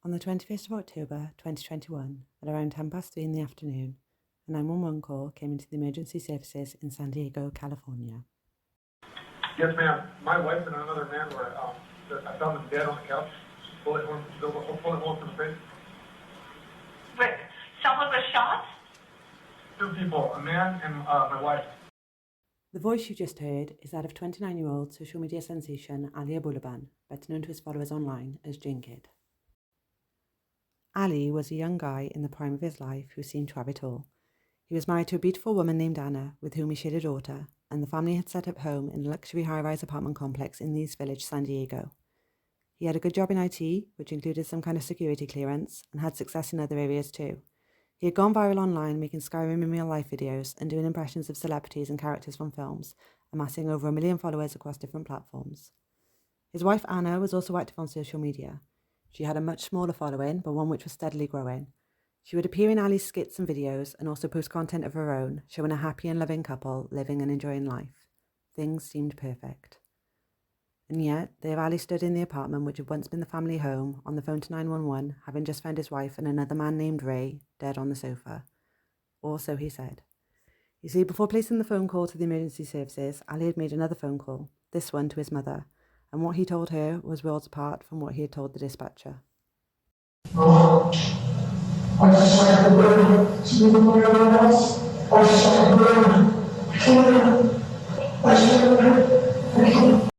On the 21st of October 2021, at around 3:10 in the afternoon, a 911 call came into the emergency services in San Diego, California. Yes, ma'am. My wife and another man were, I found them dead on the couch, bullet holes in the face. Wait, someone was shot? Two people, a man and my wife. The voice you just heard is that of 29-year-old social media sensation Ali Abulaban, better known to his followers online as Jinnkid. Ali was a young guy in the prime of his life who seemed to have it all. He was married to a beautiful woman named Anna, with whom he shared a daughter, and the family had set up home in a luxury high-rise apartment complex in the East Village, San Diego. He had a good job in IT, which included some kind of security clearance, and had success in other areas too. He had gone viral online, making Skyrim in real-life videos and doing impressions of celebrities and characters from films, amassing over 1 million followers across different platforms. His wife Anna was also active on social media. She had a much smaller following, but one which was steadily growing. She would appear in Ali's skits and videos and also post content of her own, showing a happy and loving couple living and enjoying life. Things seemed perfect. And yet, there Ali stood in the apartment which had once been the family home, on the phone to 911, having just found his wife and another man named Ray dead on the sofa. Or so he said. You see, before placing the phone call to the emergency services, Ali had made another phone call, this one to his mother, and what he told her was worlds apart from what he had told the dispatcher. I just like the burn to move my own house. I just like the burn. I just like the burn.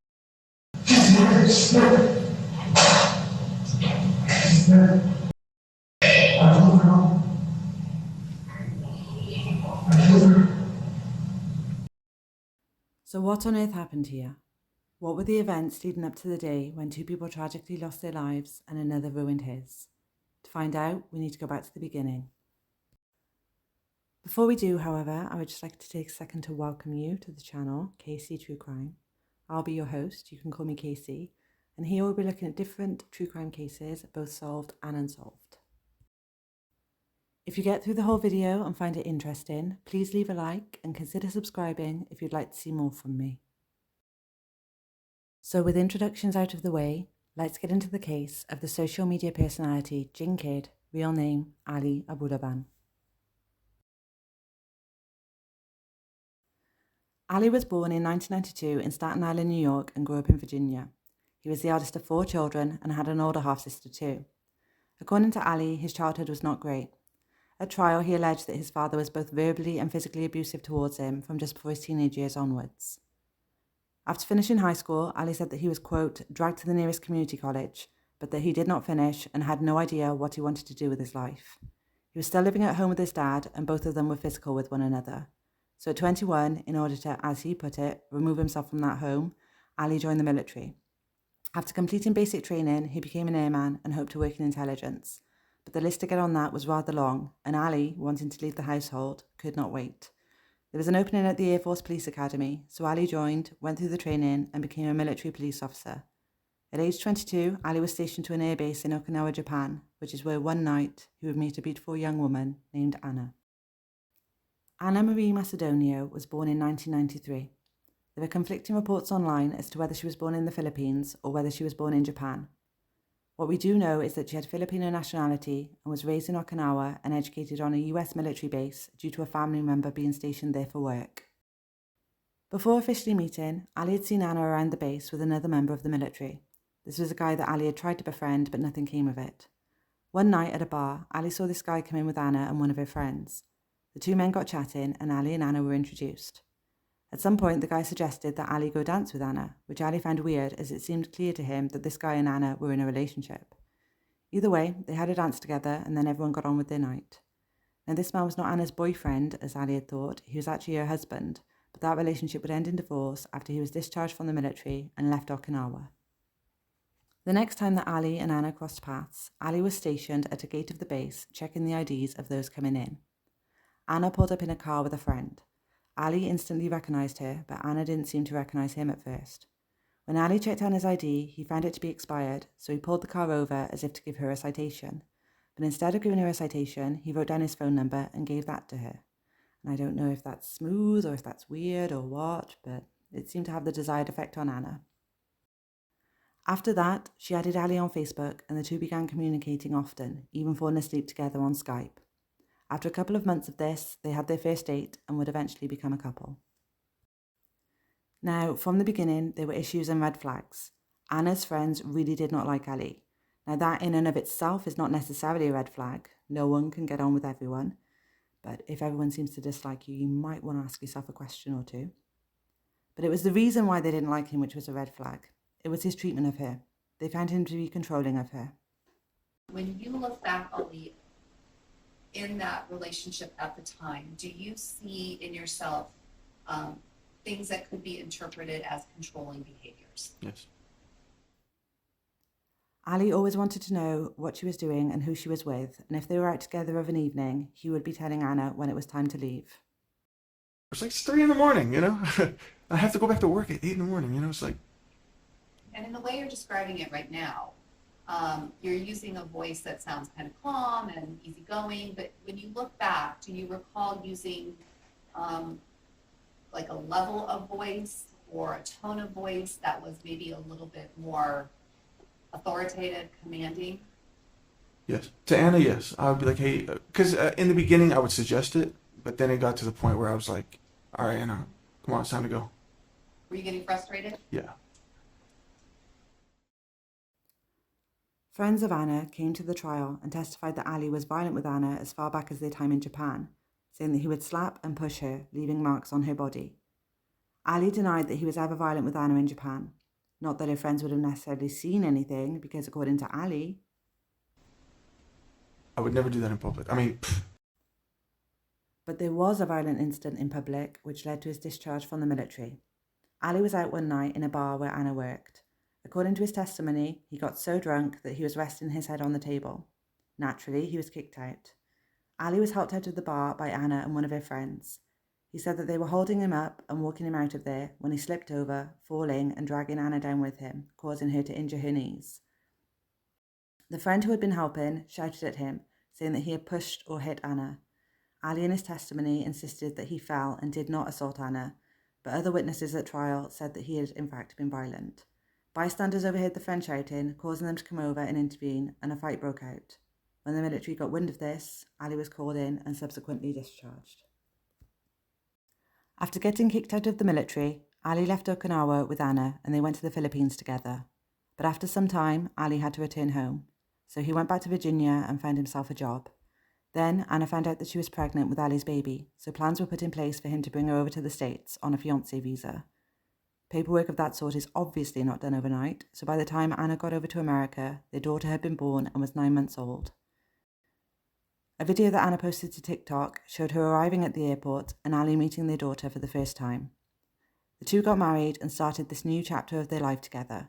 Just I don't know. So what on earth happened here? What were the events leading up to the day when two people tragically lost their lives and another ruined his? To find out, we need to go back to the beginning. Before we do, however, I would just like to take a second to welcome you to the channel, KC True Crime. I'll be your host, you can call me KC, and here we'll be looking at different true crime cases, both solved and unsolved. If you get through the whole video and find it interesting, please leave a like and consider subscribing if you'd like to see more from me. So with introductions out of the way, let's get into the case of the social media personality Jinnkid, real name Ali Abulaban. Ali was born in 1992 in Staten Island, New York, and grew up in Virginia. He was the eldest of 4 children and had an older half-sister too. According to Ali, his childhood was not great. At trial, he alleged that his father was both verbally and physically abusive towards him from just before his teenage years onwards. After finishing high school, Ali said that he was, quote, dragged to the nearest community college, but that he did not finish and had no idea what he wanted to do with his life. He was still living at home with his dad, and both of them were physical with one another. So at 21, in order to, as he put it, remove himself from that home, Ali joined the military. After completing basic training, he became an airman and hoped to work in intelligence. But the list to get on that was rather long, and Ali, wanting to leave the household, could not wait. There was an opening at the Air Force Police Academy, so Ali joined, went through the training, and became a military police officer. At age 22, Ali was stationed to an airbase in Okinawa, Japan, which is where one night he would meet a beautiful young woman named Anna. Anna Marie Macedonio was born in 1993. There were conflicting reports online as to whether she was born in the Philippines or whether she was born in Japan. What we do know is that she had Filipino nationality and was raised in Okinawa and educated on a US military base due to a family member being stationed there for work. Before officially meeting, Ali had seen Anna around the base with another member of the military. This was a guy that Ali had tried to befriend, but nothing came of it. One night at a bar, Ali saw this guy come in with Anna and one of her friends. The two men got chatting and Ali and Anna were introduced. At some point, the guy suggested that Ali go dance with Anna, which Ali found weird as it seemed clear to him that this guy and Anna were in a relationship. Either way, they had a dance together and then everyone got on with their night. Now, this man was not Anna's boyfriend, as Ali had thought. He was actually her husband, but that relationship would end in divorce after he was discharged from the military and left Okinawa. The next time that Ali and Anna crossed paths, Ali was stationed at a gate of the base, checking the IDs of those coming in. Anna pulled up in a car with a friend. Ali instantly recognised her, but Anna didn't seem to recognise him at first. When Ali checked Anna's ID, he found it to be expired, so he pulled the car over as if to give her a citation. But instead of giving her a citation, he wrote down his phone number and gave that to her. And I don't know if that's smooth or if that's weird or what, but it seemed to have the desired effect on Anna. After that, she added Ali on Facebook and the two began communicating often, even falling asleep together on Skype. After a couple of months of this, they had their first date and would eventually become a couple. Now, from the beginning, there were issues and red flags. Anna's friends really did not like Ali. Now, that in and of itself is not necessarily a red flag. No one can get on with everyone. But if everyone seems to dislike you, you might want to ask yourself a question or two. But it was the reason why they didn't like him which was a red flag. It was his treatment of her. They found him to be controlling of her. When you look back, Ali, in that relationship at the time, do you see in yourself things that could be interpreted as controlling behaviors? Yes. Ali always wanted to know what she was doing and who she was with, and if they were out together of an evening, he would be telling Anna when it was time to leave. It's like it's 3 a.m, you know? I have to go back to work at 8 a.m, you know? It's like... And in the way you're describing it right now, you're using a voice that sounds kind of calm and easygoing, but when you look back, do you recall using like a level of voice or a tone of voice that was maybe a little bit more authoritative, commanding? Yes. To Anna, yes. I would be like, hey, because in the beginning I would suggest it, but then it got to the point where I was like, all right, Anna, come on, it's time to go. Were you getting frustrated? Yeah. Friends of Anna came to the trial and testified that Ali was violent with Anna as far back as their time in Japan, saying that he would slap and push her, leaving marks on her body. Ali denied that he was ever violent with Anna in Japan. Not that her friends would have necessarily seen anything, because according to Ali... I would never do that in public. I mean... But there was a violent incident in public which led to his discharge from the military. Ali was out one night in a bar where Anna worked. According to his testimony, he got so drunk that he was resting his head on the table. Naturally, he was kicked out. Ali was helped out of the bar by Anna and one of her friends. He said that they were holding him up and walking him out of there when he slipped over, falling and dragging Anna down with him, causing her to injure her knees. The friend who had been helping shouted at him, saying that he had pushed or hit Anna. Ali in his testimony insisted that he fell and did not assault Anna, but other witnesses at trial said that he had in fact been violent. Bystanders overheard the friend shouting, causing them to come over and intervene, and a fight broke out. When the military got wind of this, Ali was called in and subsequently discharged. After getting kicked out of the military, Ali left Okinawa with Anna and they went to the Philippines together. But after some time, Ali had to return home. So he went back to Virginia and found himself a job. Then Anna found out that she was pregnant with Ali's baby, so plans were put in place for him to bring her over to the States on a fiancé visa. Paperwork of that sort is obviously not done overnight, so by the time Anna got over to America, their daughter had been born and was 9 months old. A video that Anna posted to TikTok showed her arriving at the airport and Ali meeting their daughter for the first time. The two got married and started this new chapter of their life together.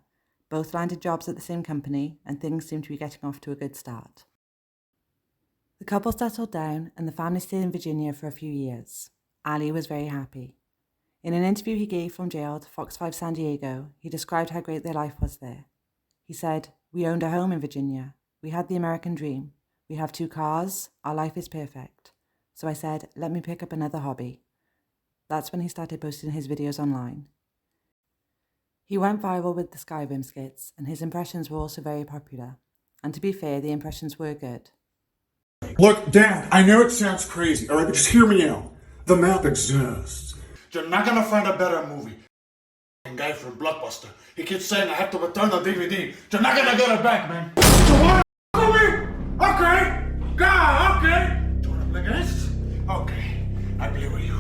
Both landed jobs at the same company and things seemed to be getting off to a good start. The couple settled down and the family stayed in Virginia for a few years. Ali was very happy. In an interview he gave from jail to Fox 5 San Diego, he described how great their life was there. He said, "We owned a home in Virginia. We had the American dream. We have 2 cars. Our life is perfect. So I said, let me pick up another hobby." That's when he started posting his videos online. He went viral with the Skyrim skits, and his impressions were also very popular. And to be fair, the impressions were good. Look, Dad, I know it sounds crazy, alright, but just hear me out. The map exists. You're not gonna find a better movie. Guy from Blockbuster. He keeps saying I have to return the DVD. You're not gonna get it back, man. You wanna with me? Okay. God, okay. Do you wanna play games? Okay. I play with you.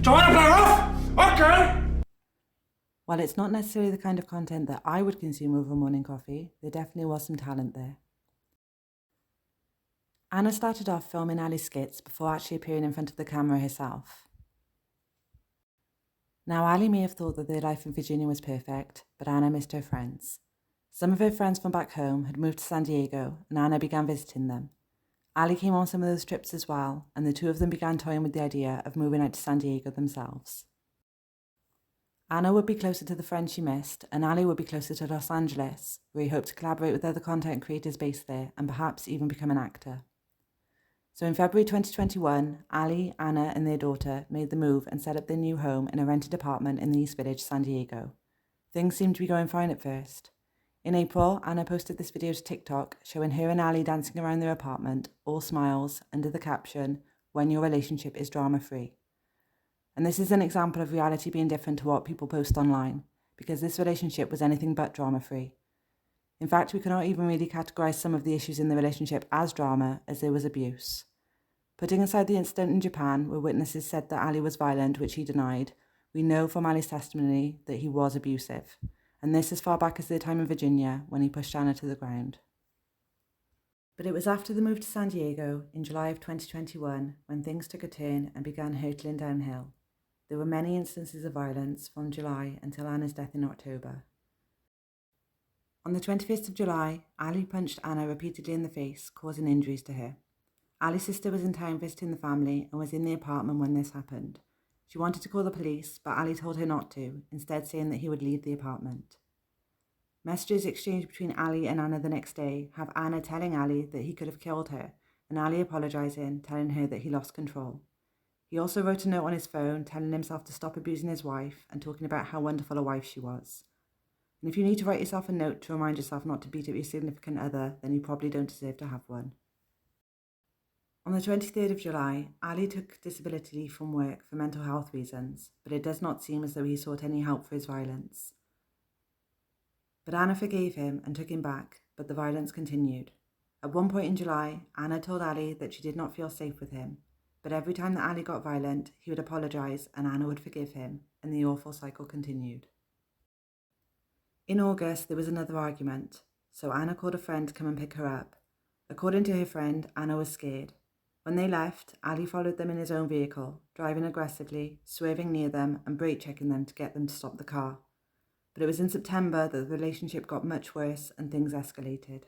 Do you wanna play rough? Okay. While it's not necessarily the kind of content that I would consume over morning coffee, there definitely was some talent there. Anna started off filming Ali's skits before actually appearing in front of the camera herself. Now, Ali may have thought that their life in Virginia was perfect, but Anna missed her friends. Some of her friends from back home had moved to San Diego, and Anna began visiting them. Ali came on some of those trips as well, and the two of them began toying with the idea of moving out to San Diego themselves. Anna would be closer to the friends she missed, and Ali would be closer to Los Angeles, where he hoped to collaborate with other content creators based there, and perhaps even become an actor. So in February 2021, Ali, Anna and their daughter made the move and set up their new home in a rented apartment in the East Village, San Diego. Things seemed to be going fine at first. In April, Anna posted this video to TikTok showing her and Ali dancing around their apartment, all smiles, under the caption, "When your relationship is drama-free." And this is an example of reality being different to what people post online, because this relationship was anything but drama-free. In fact, we cannot even really categorise some of the issues in the relationship as drama, as there was abuse. Putting aside the incident in Japan, where witnesses said that Ali was violent, which he denied, we know from Ali's testimony that he was abusive, and this as far back as their time in Virginia, when he pushed Anna to the ground. But it was after the move to San Diego in July of 2021 when things took a turn and began hurtling downhill. There were many instances of violence from July until Anna's death in October. On the 21st of July, Ali punched Anna repeatedly in the face, causing injuries to her. Ali's sister was in town visiting the family and was in the apartment when this happened. She wanted to call the police, but Ali told her not to, instead saying that he would leave the apartment. Messages exchanged between Ali and Anna the next day have Anna telling Ali that he could have killed her, and Ali apologising, telling her that he lost control. He also wrote a note on his phone telling himself to stop abusing his wife and talking about how wonderful a wife she was. And if you need to write yourself a note to remind yourself not to beat up your significant other, then you probably don't deserve to have one. On the 23rd of July, Ali took disability leave from work for mental health reasons, but it does not seem as though he sought any help for his violence. But Anna forgave him and took him back, but the violence continued. At one point in July, Anna told Ali that she did not feel safe with him, but every time that Ali got violent, he would apologise and Anna would forgive him, and the awful cycle continued. In August, there was another argument, so Anna called a friend to come and pick her up. According to her friend, Anna was scared. When they left, Ali followed them in his own vehicle, driving aggressively, swerving near them and brake-checking them to get them to stop the car. But it was in September that the relationship got much worse and things escalated.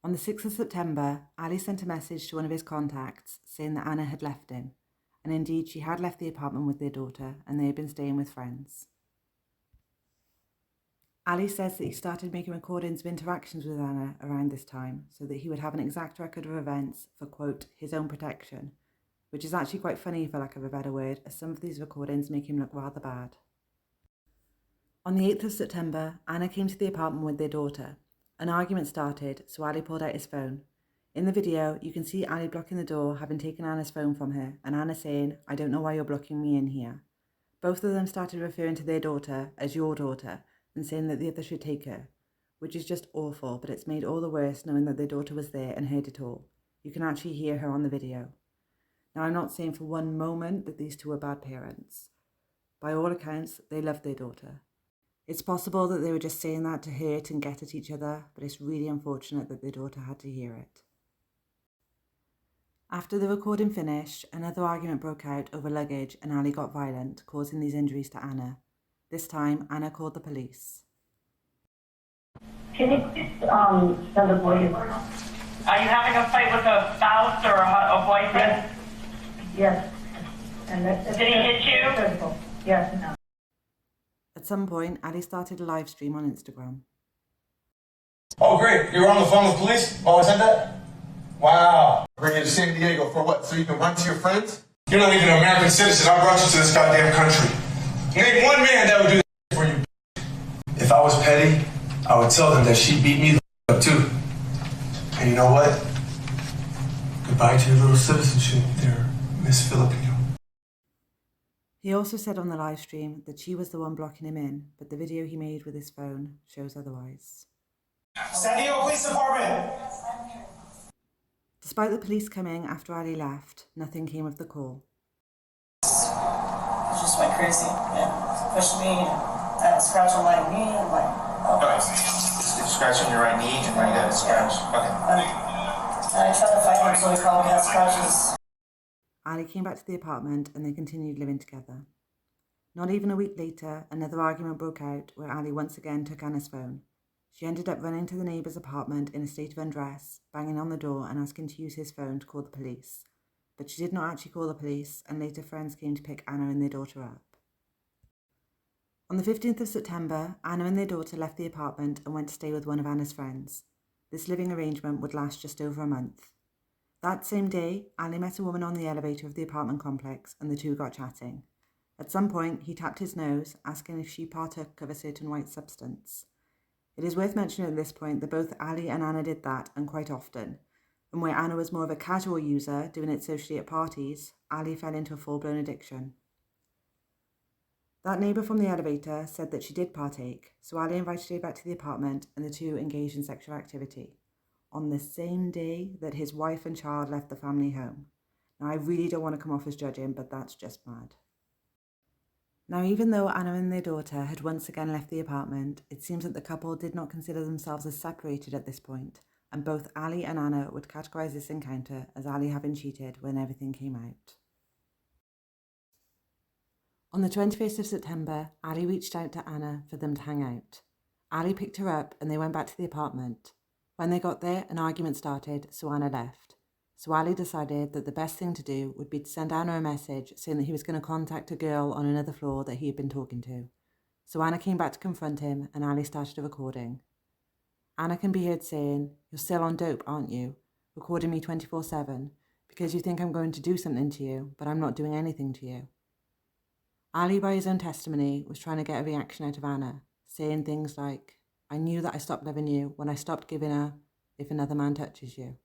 On the 6th of September, Ali sent a message to one of his contacts saying that Anna had left him, and indeed she had left the apartment with their daughter and they had been staying with friends. Ali says that he started making recordings of interactions with Anna around this time so that he would have an exact record of events for, quote, his own protection, which is actually quite funny for lack of a better word, as some of these recordings make him look rather bad. On the 8th of September, Anna came to the apartment with their daughter. An argument started, so Ali pulled out his phone. In the video, you can see Ali blocking the door, having taken Anna's phone from her, and Anna saying, "I don't know why you're blocking me in here." Both of them started referring to their daughter as your daughter, and saying that the other should take her, which is just awful, but it's made all the worse knowing that their daughter was there and heard it all. You can actually hear her on the video. Now, I'm not saying for one moment that these two are bad parents. By all accounts, they love their daughter. It's possible that they were just saying that to hurt and get at each other, but it's really unfortunate that their daughter had to hear it. After the recording finished, another argument broke out over luggage and Ali got violent, causing these injuries to Anna. This time, Anna called the police. Can you please send a boy? Are you having a fight with a spouse or a boyfriend? Yes. And Did he hit you? Yes. At some point, Ali started a live stream on Instagram. Oh, great. You were on the phone with police? Oh, I said that? Wow. Bring you to San Diego for what? So you can run to your friends? You're not even an American citizen. I brought you to this goddamn country. Name one man that would do that for you. If I was petty, I would tell them that she beat me the up too. And you know what? Goodbye to your little citizenship there, Miss Filipino. He also said on the live stream that she was the one blocking him in, but the video he made with his phone shows otherwise. San Diego Police Department! Despite the police coming after Ali left, nothing came of the call. It just went crazy and pushed me and I had a scratch on my knee and like, oh. Okay. Scratch on your right knee and now you got a scratch. Okay. And I tried to fight him so he probably had scratches. Ali came back to the apartment and they continued living together. Not even a week later, another argument broke out where Ali once again took Anna's phone. She ended up running to the neighbour's apartment in a state of undress, banging on the door and asking to use his phone to call the police. But she did not actually call the police, and later friends came to pick Anna and their daughter up. On the 15th of September, Anna and their daughter left the apartment and went to stay with one of Anna's friends. This living arrangement would last just over a month. That same day, Ali met a woman on the elevator of the apartment complex and the two got chatting. At some point, he tapped his nose, asking if she partook of a certain white substance. It is worth mentioning at this point that both Ali and Anna did that, and quite often. And where Anna was more of a casual user, doing it socially at parties, Ali fell into a full-blown addiction. That neighbour from the elevator said that she did partake, so Ali invited her back to the apartment and the two engaged in sexual activity, on the same day that his wife and child left the family home. Now, I really don't want to come off as judging, but that's just mad. Now, even though Anna and their daughter had once again left the apartment, it seems that the couple did not consider themselves as separated at this point, and both Ali and Anna would categorise this encounter as Ali having cheated when everything came out. On the 21st of September, Ali reached out to Anna for them to hang out. Ali picked her up and they went back to the apartment. When they got there, an argument started, so Anna left. So Ali decided that the best thing to do would be to send Anna a message saying that he was going to contact a girl on another floor that he had been talking to. So Anna came back to confront him and Ali started a recording. Anna can be heard saying, "You're still on dope, aren't you? Recording me 24/7 because you think I'm going to do something to you, but I'm not doing anything to you." Ali, by his own testimony, was trying to get a reaction out of Anna, saying things like, "I knew that I stopped loving you when I stopped giving a if another man touches you."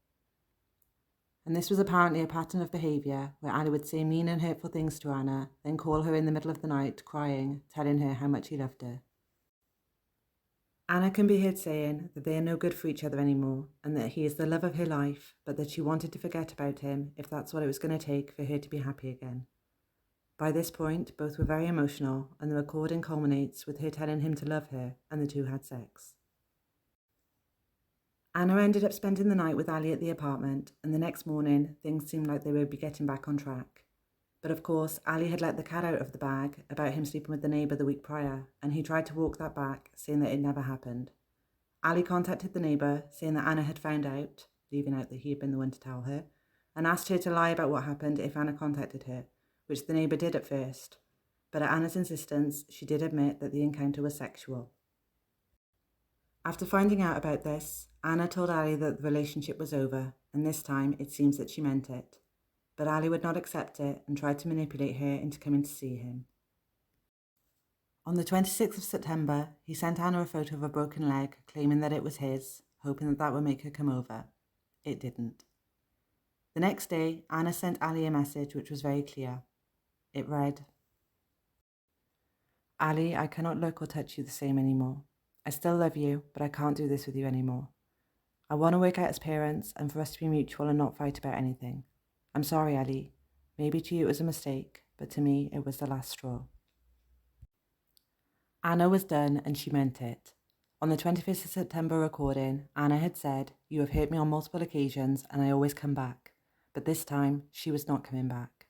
And this was apparently a pattern of behaviour where Ali would say mean and hurtful things to Anna, then call her in the middle of the night, crying, telling her how much he loved her. Anna can be heard saying that they are no good for each other anymore and that he is the love of her life, but that she wanted to forget about him if that's what it was going to take for her to be happy again. By this point, both were very emotional, and the recording culminates with her telling him to love her, and the two had sex. Anna ended up spending the night with Ali at the apartment, and the next morning, things seemed like they would be getting back on track. But of course, Ali had let the cat out of the bag about him sleeping with the neighbour the week prior, and he tried to walk that back, saying that it never happened. Ali contacted the neighbour, saying that Anna had found out, leaving out that he had been the one to tell her, and asked her to lie about what happened if Anna contacted her, which the neighbour did at first, but at Anna's insistence, she did admit that the encounter was sexual. After finding out about this, Anna told Ali that the relationship was over, and this time it seems that she meant it. But Ali would not accept it and tried to manipulate her into coming to see him. On the 26th of September, he sent Anna a photo of a broken leg, claiming that it was his, hoping that that would make her come over. It didn't. The next day, Anna sent Ali a message which was very clear. It read, "Ali, I cannot look or touch you the same anymore. I still love you, but I can't do this with you anymore. I want to work out as parents and for us to be mutual and not fight about anything. I'm sorry, Ali. Maybe to you it was a mistake, but to me it was the last straw." Anna was done and she meant it. On the 21st of September recording, Anna had said, "You have hurt me on multiple occasions and I always come back." But this time, she was not coming back.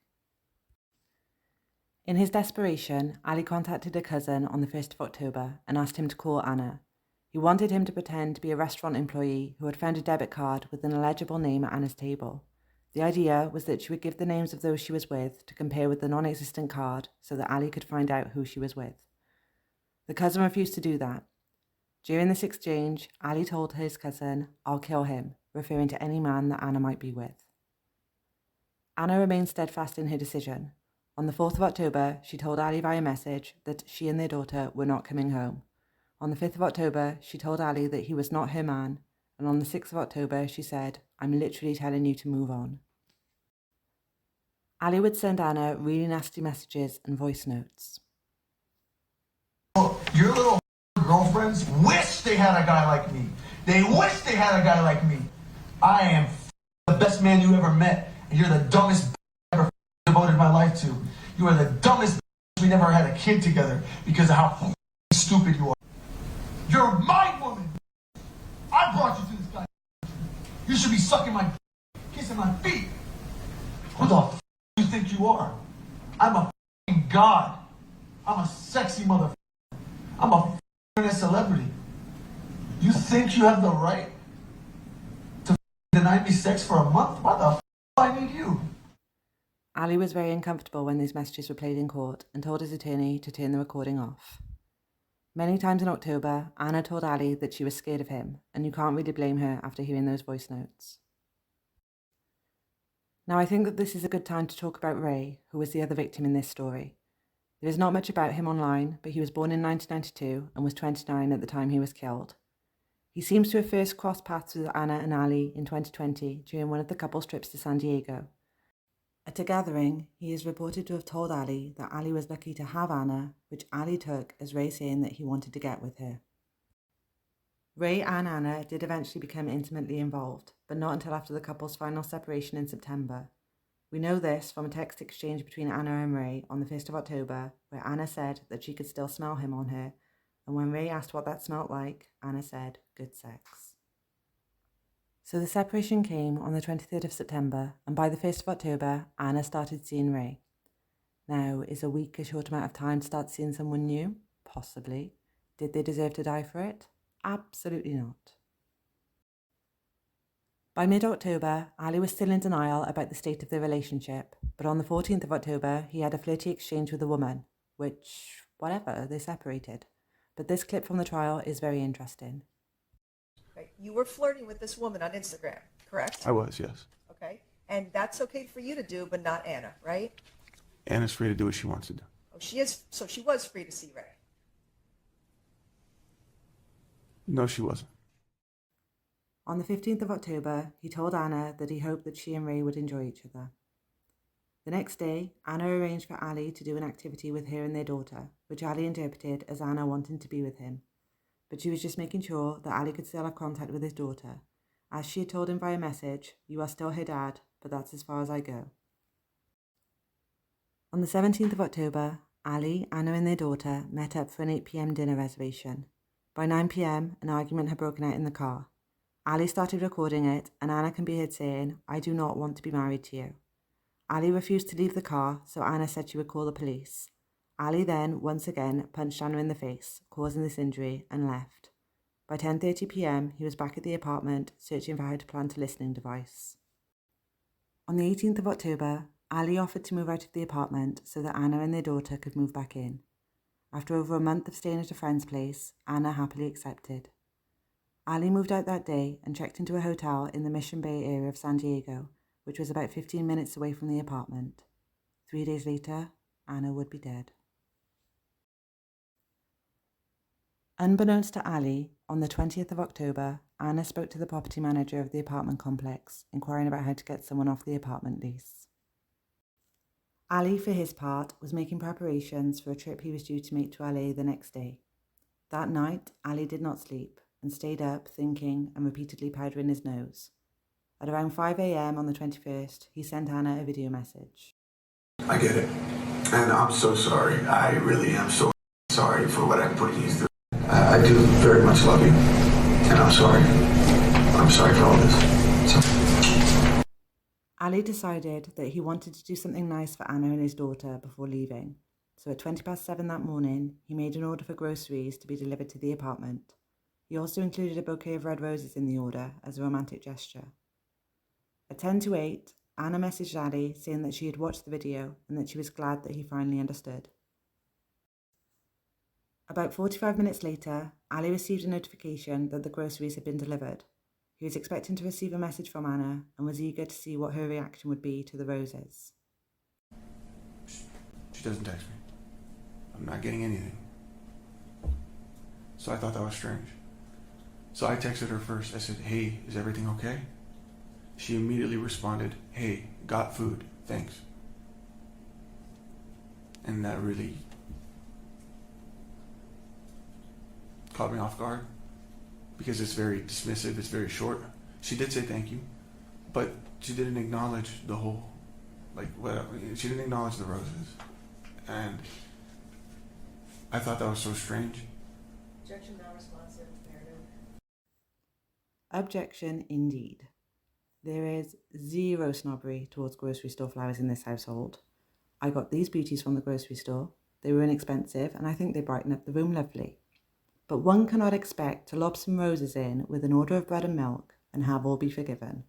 In his desperation, Ali contacted a cousin on the 1st of October and asked him to call Anna. He wanted him to pretend to be a restaurant employee who had found a debit card with an illegible name at Anna's table. The idea was that she would give the names of those she was with to compare with the non-existent card so that Ali could find out who she was with. The cousin refused to do that. During this exchange, Ali told his cousin, "I'll kill him," referring to any man that Anna might be with. Anna remained steadfast in her decision. On the 4th of October, she told Ali via message that she and their daughter were not coming home. On the 5th of October, she told Ali that he was not her man, and on the 6th of October, she said, "I'm literally telling you to move on." Ali would send Anna really nasty messages and voice notes. Your little girlfriends wish they had a guy like me. They wish they had a guy like me. I am the best man you ever met, and you're the dumbest I ever devoted my life to. You are the dumbest we never had a kid together because of how stupid you are. You're my woman. I brought you to this guy. You should be sucking my kissing my feet. Who the do you think you are? I'm a god. I'm a sexy motherfucker. I'm a celebrity. You think you have the right to deny me sex for a month? Why the I need you? Ali was very uncomfortable when these messages were played in court and told his attorney to turn the recording off. Many times in October, Anna told Ali that she was scared of him, and you can't really blame her after hearing those voice notes. Now, I think that this is a good time to talk about Ray, who was the other victim in this story. There is not much about him online, but he was born in 1992 and was 29 at the time he was killed. He seems to have first crossed paths with Anna and Ali in 2020 during one of the couple's trips to San Diego. At a gathering, he is reported to have told Ali that Ali was lucky to have Anna, which Ali took as Ray saying that he wanted to get with her. Ray and Anna did eventually become intimately involved, but not until after the couple's final separation in September. We know this from a text exchange between Anna and Ray on the 1st of October, where Anna said that she could still smell him on her, and when Ray asked what that smelled like, Anna said, good sex. So the separation came on the 23rd of September, and by the 1st of October, Anna started seeing Ray. Now, is a week a short amount of time to start seeing someone new? Possibly. Did they deserve to die for it? Absolutely not. By mid-October, Ali was still in denial about the state of their relationship, but on the 14th of October, he had a flirty exchange with a woman, which, whatever, they separated. But this clip from the trial is very interesting. Right. You were flirting with this woman on Instagram, correct? I was, yes. Okay. And that's okay for you to do, but not Anna, right? Anna's free to do what she wants to do. Oh, she is. So she was free to see Ray. No, she wasn't. On the 15th of October, he told Anna that he hoped that she and Ray would enjoy each other. The next day, Anna arranged for Ali to do an activity with her and their daughter, which Ali interpreted as Anna wanting to be with him. But she was just making sure that Ali could still have contact with his daughter. As she had told him via message, "You are still her dad, but that's as far as I go." On the 17th of October, Ali, Anna and their daughter met up for an 8 p.m. dinner reservation. By 9 p.m, an argument had broken out in the car. Ali started recording it, and Anna can be heard saying, "I do not want to be married to you." Ali refused to leave the car, so Anna said she would call the police. Ali then, once again, punched Anna in the face, causing this injury, and left. By 10:30 p.m, he was back at the apartment, searching for how to plant a listening device. On the 18th of October, Ali offered to move out of the apartment so that Anna and their daughter could move back in. After over a month of staying at a friend's place, Anna happily accepted. Ali moved out that day and checked into a hotel in the Mission Bay area of San Diego, which was about 15 minutes away from the apartment. 3 days later, Anna would be dead. Unbeknownst to Ali, on the 20th of October, Anna spoke to the property manager of the apartment complex, inquiring about how to get someone off the apartment lease. Ali, for his part, was making preparations for a trip he was due to make to LA the next day. That night, Ali did not sleep and stayed up thinking and repeatedly powdering his nose. At around 5 a.m. on the 21st, he sent Anna a video message. I get it. And I'm so sorry. I really am so sorry for what I'm putting you through. I do very much love you. And I'm sorry. I'm sorry for all this. Ali decided that he wanted to do something nice for Anna and his daughter before leaving. So at 7:20 that morning, he made an order for groceries to be delivered to the apartment. He also included a bouquet of red roses in the order as a romantic gesture. At 7:50, Anna messaged Ali saying that she had watched the video and that she was glad that he finally understood. About 45 minutes later, Ali received a notification that the groceries had been delivered. He was expecting to receive a message from Anna and was eager to see what her reaction would be to the roses. She doesn't text me. I'm not getting anything. So I thought that was strange. So I texted her first. I said, "Hey, is everything okay?" She immediately responded, "Hey, got food, thanks." And that really caught me off guard because it's very dismissive, it's very short. She did say thank you, but she didn't acknowledge the whole, she didn't acknowledge the roses. And I thought that was so strange. Objection not responsive, narrative. Objection indeed. There is zero snobbery towards grocery store flowers in this household. I got these beauties from the grocery store. They were inexpensive and I think they brighten up the room lovely. But one cannot expect to lob some roses in with an order of bread and milk and have all be forgiven.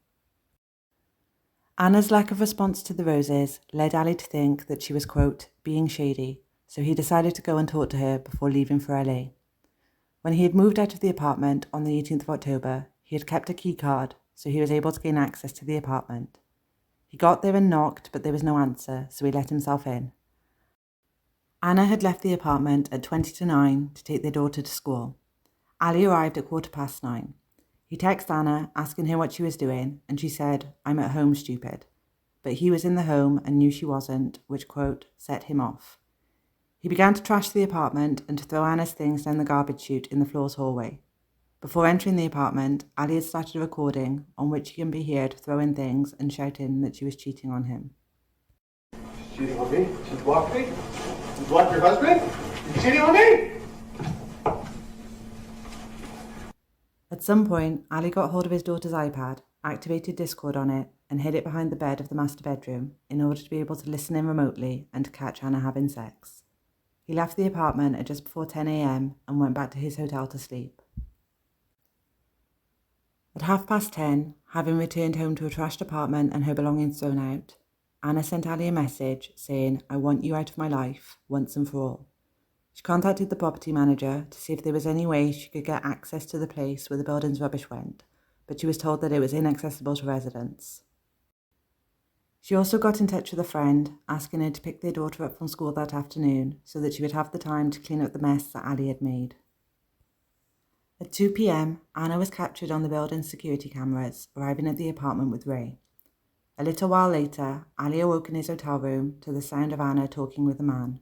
Anna's lack of response to the roses led Ali to think that she was, quote, being shady, so he decided to go and talk to her before leaving for LA. When he had moved out of the apartment on the 18th of October, he had kept a key card, so he was able to gain access to the apartment. He got there and knocked, but there was no answer, so he let himself in. Anna had left the apartment at 20 to 9 to take their daughter to school. Ali arrived at 9:15. He texted Anna, asking her what she was doing, and she said, "I'm at home, stupid." But he was in the home and knew she wasn't, which, quote, set him off. He began to trash the apartment and to throw Anna's things down the garbage chute in the floor's hallway. Before entering the apartment, Ali had started a recording on which he can be heard throwing things and shouting that she was cheating on him. Cheating on me? She blocked me? You blocked your husband? You cheating on me? At some point, Ali got hold of his daughter's iPad, activated Discord on it, and hid it behind the bed of the master bedroom in order to be able to listen in remotely and to catch Anna having sex. He left the apartment at just before 10 a.m. and went back to his hotel to sleep. At 10:30, having returned home to a trashed apartment and her belongings thrown out, Anna sent Ali a message saying, "I want you out of my life, once and for all." She contacted the property manager to see if there was any way she could get access to the place where the building's rubbish went, but she was told that it was inaccessible to residents. She also got in touch with a friend, asking her to pick their daughter up from school that afternoon so that she would have the time to clean up the mess that Ali had made. At 2 p.m, Anna was captured on the building's security cameras, arriving at the apartment with Ray. A little while later, Ali awoke in his hotel room to the sound of Anna talking with a man.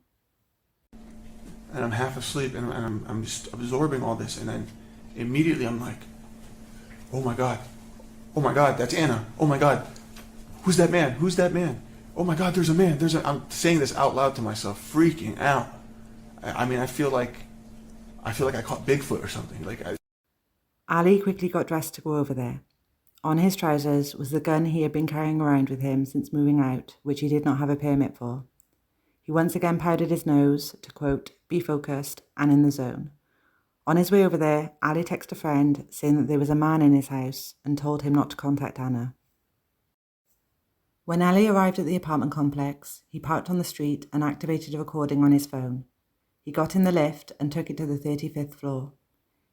And I'm half asleep, and I'm just absorbing all this, and then immediately I'm like, oh my God, that's Anna. Oh my God, who's that man? Who's that man? Oh my God, there's a man. I'm saying this out loud to myself, freaking out. I mean, I feel like I caught Bigfoot or something. Ali quickly got dressed to go over there. On his trousers was the gun he had been carrying around with him since moving out, which he did not have a permit for. He once again powdered his nose to, quote, be focused and in the zone. On his way over there, Ali texted a friend saying that there was a man in his house and told him not to contact Anna. When Ali arrived at the apartment complex, he parked on the street and activated a recording on his phone. He got in the lift and took it to the 35th floor.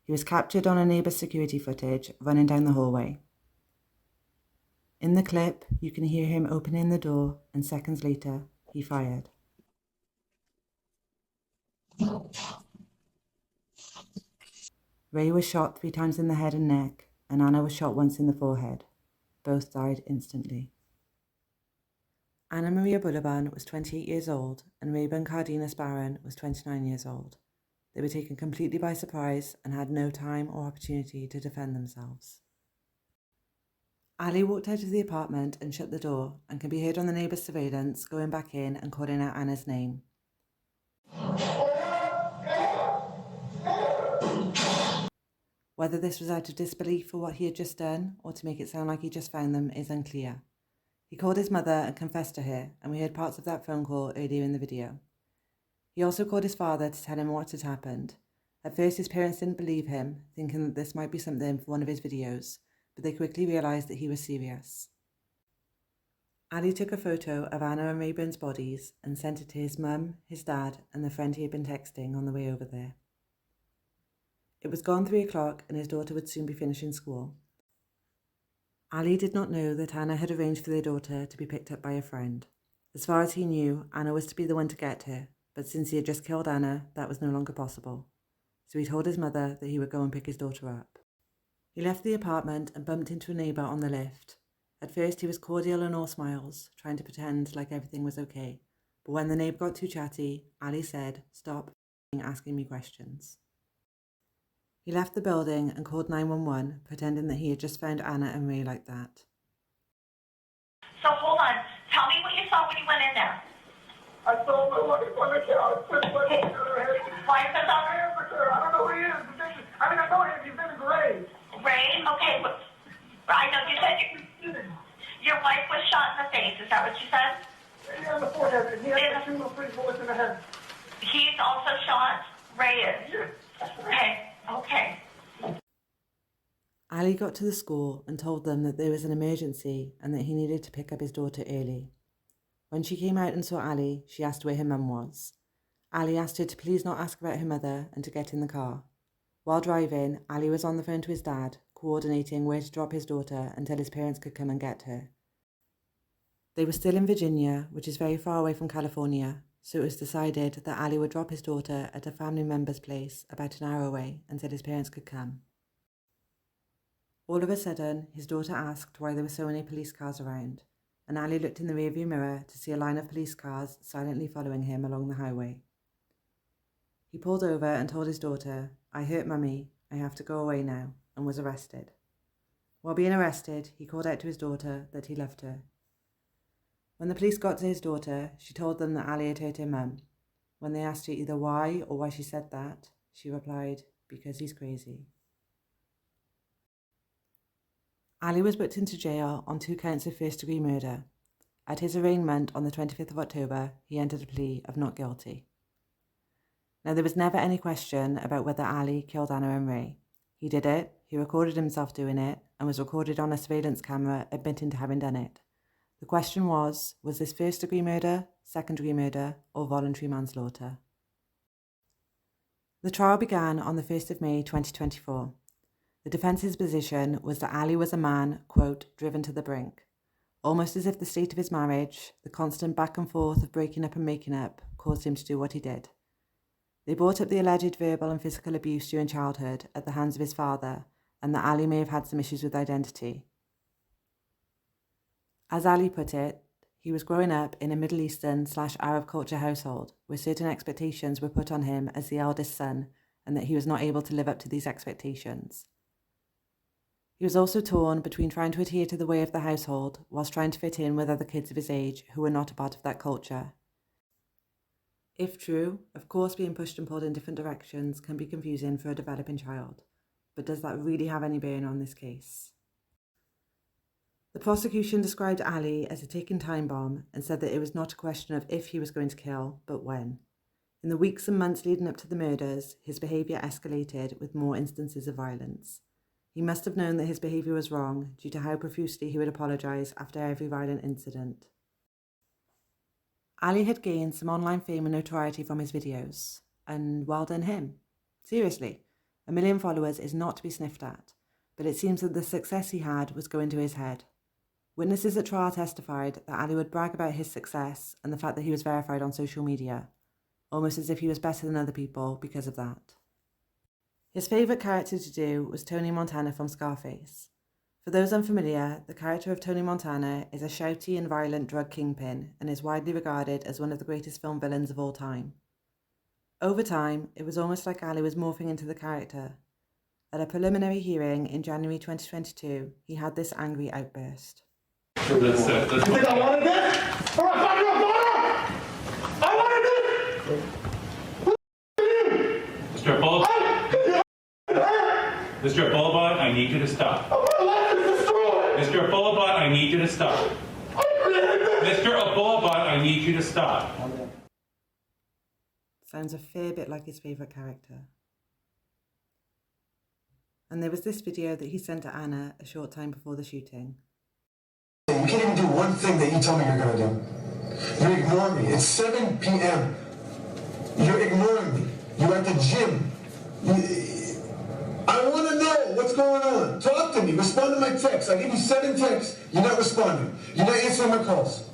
He was captured on a neighbour's security footage running down the hallway. In the clip, you can hear him opening the door, and seconds later, he fired. Ray was shot 3 times in the head and neck, and Anna was shot once in the forehead. Both died instantly. Ali Abulaban was 28 years old, and Rayburn Barron was 29 years old. They were taken completely by surprise and had no time or opportunity to defend themselves. Ali walked out of the apartment and shut the door, and can be heard on the neighbour's surveillance going back in and calling out Anna's name. Whether this was out of disbelief for what he had just done, or to make it sound like he just found them, is unclear. He called his mother and confessed to her, and we heard parts of that phone call earlier in the video. He also called his father to tell him what had happened. At first, his parents didn't believe him, thinking that this might be something for one of his videos, but they quickly realised that he was serious. Ali took a photo of Anna and Rayburn's bodies and sent it to his mum, his dad, and the friend he had been texting on the way over there. It was gone 3 o'clock, and his daughter would soon be finishing school. Ali did not know that Anna had arranged for their daughter to be picked up by a friend. As far as he knew, Anna was to be the one to get her, but since he had just killed Anna, that was no longer possible. So he told his mother that he would go and pick his daughter up. He left the apartment and bumped into a neighbour on the lift. At first he was cordial and all smiles, trying to pretend like everything was okay. But when the neighbour got too chatty, Ali said, "Stop asking me questions." He left the building and called 911, pretending that he had just found Anna and Ray like that. So hold on. Tell me what you saw when you went in there. I saw my wife on the couch, put my hand on her head. Why is this on I don't know who he is. I know him. He's in the grave. Ray? Okay, I know you said your wife was shot in the face. Is that what you said? Yeah, on the forehead. And he had 2 or 3 bullets in the head. He's also shot. Ray is. Yeah. Okay. Ali got to the school and told them that there was an emergency and that he needed to pick up his daughter early. When she came out and saw Ali, she asked where her mum was. Ali asked her to please not ask about her mother and to get in the car. While driving, Ali was on the phone to his dad, coordinating where to drop his daughter until his parents could come and get her. They were still in Virginia, which is very far away from California, so it was decided that Ali would drop his daughter at a family member's place about an hour away until his parents could come. All of a sudden, his daughter asked why there were so many police cars around, and Ali looked in the rearview mirror to see a line of police cars silently following him along the highway. He pulled over and told his daughter, "I hurt Mummy, I have to go away now," and was arrested. While being arrested, he called out to his daughter that he loved her. When the police got to his daughter, she told them that Ali had hurt her mum. When they asked her either why or why she said that, she replied, "Because he's crazy." Ali was booked into jail on 2 counts of first-degree murder. At his arraignment on the 25th of October, he entered a plea of not guilty. Now, there was never any question about whether Ali killed Anna and Ray. He did it, he recorded himself doing it, and was recorded on a surveillance camera admitting to having done it. The question was this first-degree murder, second-degree murder, or voluntary manslaughter? The trial began on the 1st of May 2024. The defence's position was that Ali was a man, quote, driven to the brink, almost as if the state of his marriage, the constant back and forth of breaking up and making up, caused him to do what he did. They brought up the alleged verbal and physical abuse during childhood at the hands of his father, and that Ali may have had some issues with identity. As Ali put it, he was growing up in a Middle Eastern/Arab culture household where certain expectations were put on him as the eldest son, and that he was not able to live up to these expectations. He was also torn between trying to adhere to the way of the household whilst trying to fit in with other kids of his age who were not a part of that culture. If true, of course being pushed and pulled in different directions can be confusing for a developing child, but does that really have any bearing on this case? The prosecution described Ali as a ticking time bomb and said that it was not a question of if he was going to kill, but when. In the weeks and months leading up to the murders, his behaviour escalated with more instances of violence. He must have known that his behaviour was wrong due to how profusely he would apologise after every violent incident. Ali had gained some online fame and notoriety from his videos, and well done him. Seriously, 1 million followers is not to be sniffed at, but it seems that the success he had was going to his head. Witnesses at trial testified that Ali would brag about his success and the fact that he was verified on social media, almost as if he was better than other people because of that. His favourite character to do was Tony Montana from Scarface. For those unfamiliar, the character of Tony Montana is a shouty and violent drug kingpin and is widely regarded as one of the greatest film villains of all time. Over time, it was almost like Ali was morphing into the character. At a preliminary hearing in January 2022, he had this angry outburst. You think I wanted this? All right, fuck you, I wanted this! Mr. Boulevard, Mr. Boulevard, I need you to stop. My life is destroyed! Mr. Boulevard, I need you to stop. Mr. Boulevard, I need you to stop. Sounds a fair bit like his favourite character. And there was this video that he sent to Anna a short time before the shooting. You can't even do one thing that you tell me you're gonna do. You ignore me. It's 7 p.m. You're ignoring me. You're at the gym. I want to know what's going on. Talk to me. Respond to my texts. I give you 7 texts. You're not responding. You're not answering my calls.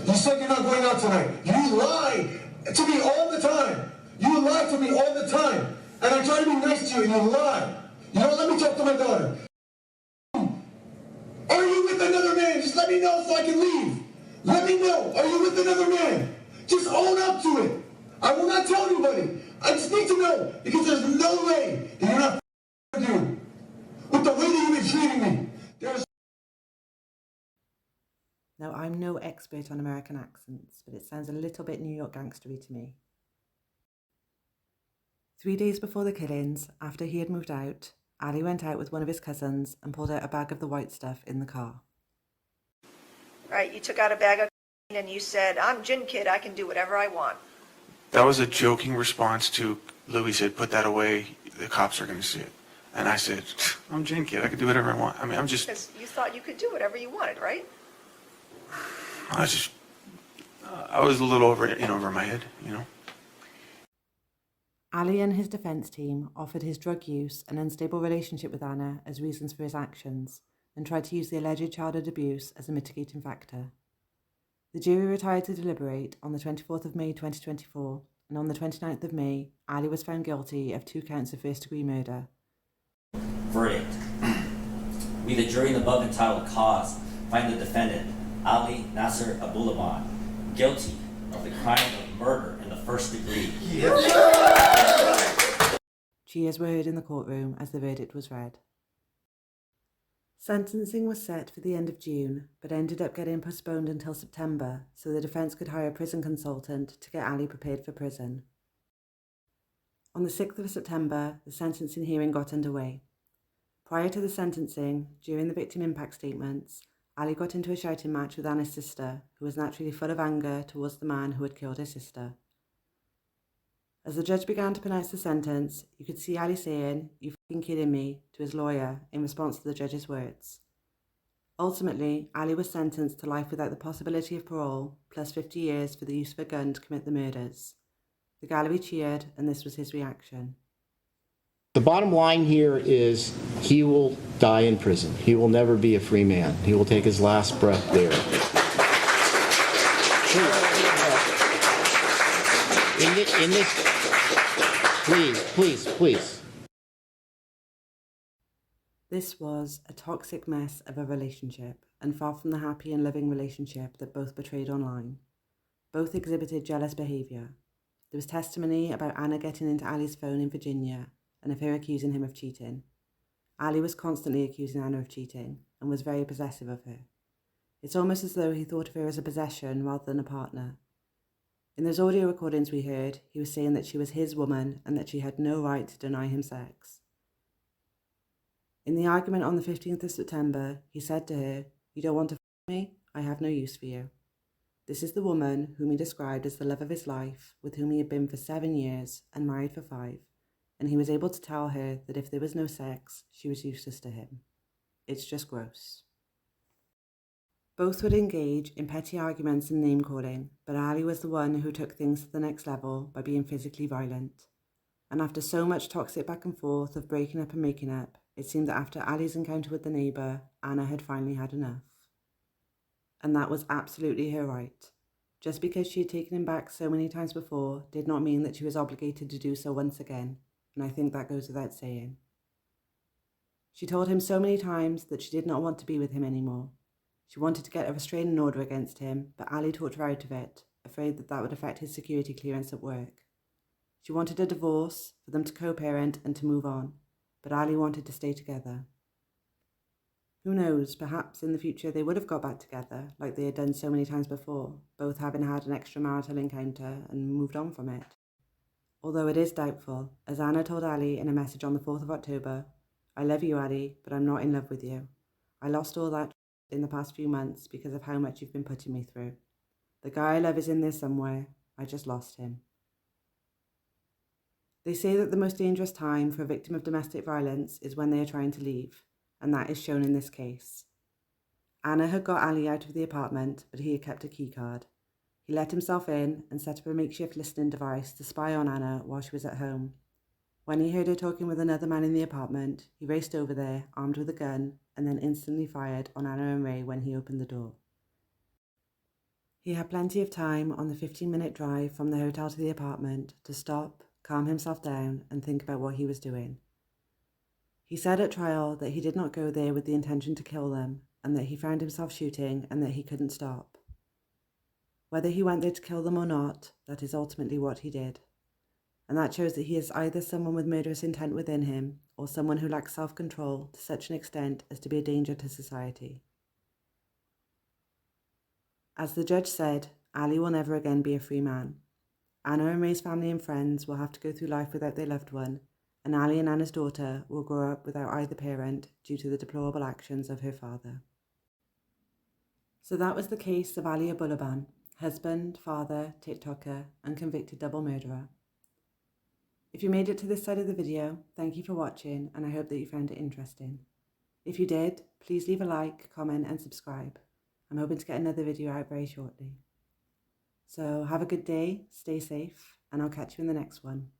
You said you're not going out tonight. You lie to me all the time. You lie to me all the time. And I try to be nice to you and you lie. You don't let me talk to my daughter. Are you with another man? Just let me know so I can leave. Let me know. Are you with another man? Just own up to it. I will not tell anybody. I just need to know because there's no way that you're not you. With the way that you've been treating me. Now, I'm no expert on American accents, but it sounds a little bit New York gangstery to me. 3 days before the killings, after he had moved out, Ali went out with one of his cousins and pulled out a bag of the white stuff in the car. Right, you took out a bag of and you said, "I'm Jinnkid, I can do whatever I want." That was a joking response to Louis said, "Put that away, the cops are going to see it." And I said, "I'm Jinnkid, I can do whatever I want." I mean, Because you thought you could do whatever you wanted, right? I was a little over my head, you know. Ali and his defence team offered his drug use and unstable relationship with Anna as reasons for his actions and tried to use the alleged childhood abuse as a mitigating factor. The jury retired to deliberate on the 24th of May 2024, and on the 29th of May, Ali was found guilty of 2 counts of first-degree murder. Verdict. We, the jury in the above entitled cause, find the defendant, Ali Abulaban, guilty of the crime of murder in the first degree. Cheers were heard in the courtroom as the verdict was read. Sentencing was set for the end of June, but ended up getting postponed until September so the defence could hire a prison consultant to get Ali prepared for prison. On the 6th of September, the sentencing hearing got underway. Prior to the sentencing, during the victim impact statements, Ali got into a shouting match with Anna's sister, who was naturally full of anger towards the man who had killed her sister. As the judge began to pronounce the sentence, you could see Ali saying, "You fucking kidding me," to his lawyer in response to the judge's words. Ultimately, Ali was sentenced to life without the possibility of parole, plus 50 years for the use of a gun to commit the murders. The gallery cheered, and this was his reaction. The bottom line here is he will die in prison. He will never be a free man. He will take his last breath there. In this, please. This was a toxic mess of a relationship, and far from the happy and loving relationship that both portrayed online. Both exhibited jealous behaviour. There was testimony about Anna getting into Ali's phone in Virginia and of her accusing him of cheating. Ali was constantly accusing Anna of cheating and was very possessive of her. It's almost as though he thought of her as a possession rather than a partner. In those audio recordings we heard, he was saying that she was his woman and that she had no right to deny him sex. In the argument on the 15th of September, he said to her, "You don't want to f*** me? I have no use for you." This is the woman whom he described as the love of his life, with whom he had been for 7 years and married for 5, and he was able to tell her that if there was no sex, she was useless to him. It's just gross. Both would engage in petty arguments and name-calling, but Ali was the one who took things to the next level by being physically violent. And after so much toxic back and forth of breaking up and making up, it seemed that after Ali's encounter with the neighbour, Anna had finally had enough. And that was absolutely her right. Just because she had taken him back so many times before did not mean that she was obligated to do so once again, and I think that goes without saying. She told him so many times that she did not want to be with him anymore. She wanted to get a restraining order against him, but Ali talked her out of it, afraid that that would affect his security clearance at work. She wanted a divorce, for them to co-parent and to move on, but Ali wanted to stay together. Who knows, perhaps in the future they would have got back together, like they had done so many times before, both having had an extramarital encounter and moved on from it. Although it is doubtful, as Anna told Ali in a message on the 4th of October, "I love you, Ali, but I'm not in love with you. I lost all that in the past few months because of how much you've been putting me through. The guy I love is in there somewhere. I just lost him." They say that the most dangerous time for a victim of domestic violence is when they are trying to leave, and that is shown in this case. Anna had got Ali out of the apartment, but he had kept a key card. He let himself in and set up a makeshift listening device to spy on Anna while she was at home. When he heard her talking with another man in the apartment, he raced over there, armed with a gun, and then instantly fired on Anna and Ray when he opened the door. He had plenty of time on the 15-minute drive from the hotel to the apartment to stop, calm himself down, and think about what he was doing. He said at trial that he did not go there with the intention to kill them, and that he found himself shooting and that he couldn't stop. Whether he went there to kill them or not, that is ultimately what he did. And that shows that he is either someone with murderous intent within him, or someone who lacks self-control to such an extent as to be a danger to society. As the judge said, Ali will never again be a free man. Anna and Ray's family and friends will have to go through life without their loved one, and Ali and Anna's daughter will grow up without either parent due to the deplorable actions of her father. So that was the case of Ali Abulaban, husband, father, TikToker, and convicted double murderer. If you made it to this side of the video, thank you for watching, and I hope that you found it interesting. If you did, please leave a like, comment, and subscribe. I'm hoping to get another video out very shortly. So have a good day, stay safe, and I'll catch you in the next one.